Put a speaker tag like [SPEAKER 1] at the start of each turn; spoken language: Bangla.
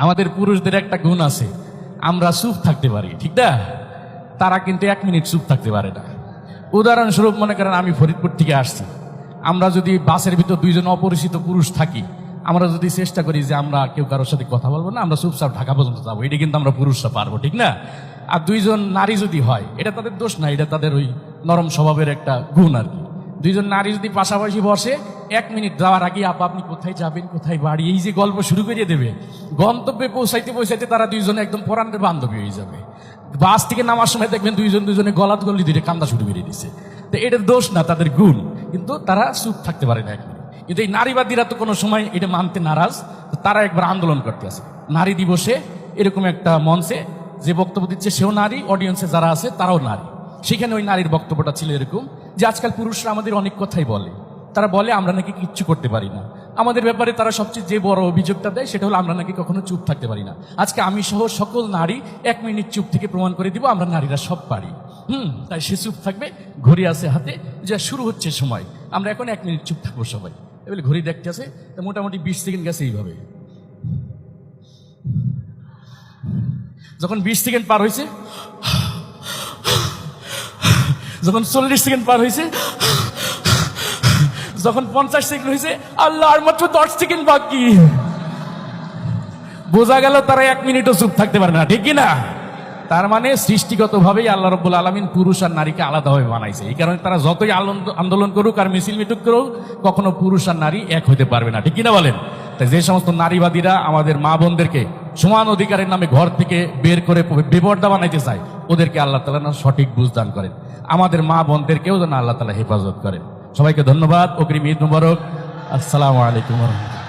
[SPEAKER 1] আমাদের পুরুষদের একটা গুণ আছে, আমরা চুপ থাকতে পারি, ঠিক না? তারা কিন্তু 1 মিনিট চুপ থাকতে পারে না। উদাহরণস্বরূপ মনে করেন আমি ফরিদপুর থেকে আসছি, আমরা যদি বাসের ভিতর 2 জন অপরিচিত পুরুষ থাকি, আমরা যদি চেষ্টা করি যে আমরা কেউ কারোর সাথে কথা বলবো না, আমরা চুপচাপ ঢাকা পর্যন্ত যাবো, এটা কিন্তু আমরা পুরুষরা পারবো, ঠিক না? আর 2 জন নারী যদি হয়, এটা তাদের দোষ না, এটা তাদের ওই নরম স্বভাবের একটা গুণ আর কি। 2 জন নারী যদি পাশাপাশি বসে, 1 মিনিট যাওয়ার আগে আপনি কোথায় যাবেন, কোথায় বাড়ি, এই যে গল্প শুরু করে দেবে, গন্তব্যে পৌঁছাইতে পৌঁছাইতে তারা 2 জনে একদম পরাণের বান্ধবী হয়ে যাবে। বাস থেকে নামার সময় দেখবেন 2 জনে গলাত গলি দিয়ে কান্দা শুরু করে দিচ্ছে। তো এটার দোষ না, তাদের গুণ, কিন্তু তারা চুপ থাকতে পারে না এক মিনিট। কিন্তু এই নারীবাদীরা তো কোনো সময় এটা মানতে নারাজ, তো তারা একবার আন্দোলন করতে আসে নারী দিবসে, এরকম একটা মঞ্চে যে বক্তব্য দিচ্ছে সেও নারী, অডিয়েন্সে যারা আছে তারাও নারী। সেখানে ওই নারীর বক্তব্যটা ছিল এরকম যে আজকাল পুরুষরা আমাদের অনেক কথাই বলে, তারা বলে আমরা নাকি কিচ্ছু করতে পারি না, আমাদের ব্যাপারে তারা সবচেয়ে যে বড় অভিযোগটা দেয় সেটা হলো আমরা নাকি কখনো চুপ থাকতে পারি না। আজকে আমি সহ সকল নারী 1 মিনিট চুপ থেকে প্রমাণ করে দিব আমরা নারীরা সব পারি। তাই সে চুপ থাকবে, ঘড়ি আছে হাতে, যা শুরু হচ্ছে সময়, আমরা এখন 1 মিনিট চুপ থাকবো সবাই। এবারে ঘড়ি দেখতে আছে, তো মোটামুটি 20 সেকেন্ড গেছে এইভাবে। যখন 20 সেকেন্ড পার হয়েছে, যখন 40 সেকেন্ড পার হয়েছে, যখন 50 সেকেন্ড হয়েছে, আল্লাহ আর মাত্র 10 সেকেন্ড বাকি, বোঝা গেল তারা 1 মিনিটও চুপ থাকতে পারে না, ঠিক কিনা? তার মানে সৃষ্টিগতভাবেই আল্লাহ রাব্বুল আলামিন পুরুষ আর নারীকে আলাদাভাবে বানাইছে। এই কারণে তারা যতই আন্দোলন করুক আর মিছিল মিটুক করুক, কখনো পুরুষ আর নারী এক হইতে পারবে না, ঠিক কিনা বলেন? তাই যে সমস্ত নারীবাদীরা আমাদের মা বোনদেরকে সমান অধিকারের নামে ঘর থেকে বের করে বেপরদা বানাইতে চায়, ওদেরকে আল্লাহ তাআলা না সঠিক বুঝ দান করেন, আমাদের মা বোনদেরকেও যেন আল্লাহ তাআলা হেফাজত করেন। সবাইকে ধন্যবাদ, অগ্রিম ঈদ মুবারক, আসসালামু আলাইকুম ওয়া রাহমাতুল্লাহ।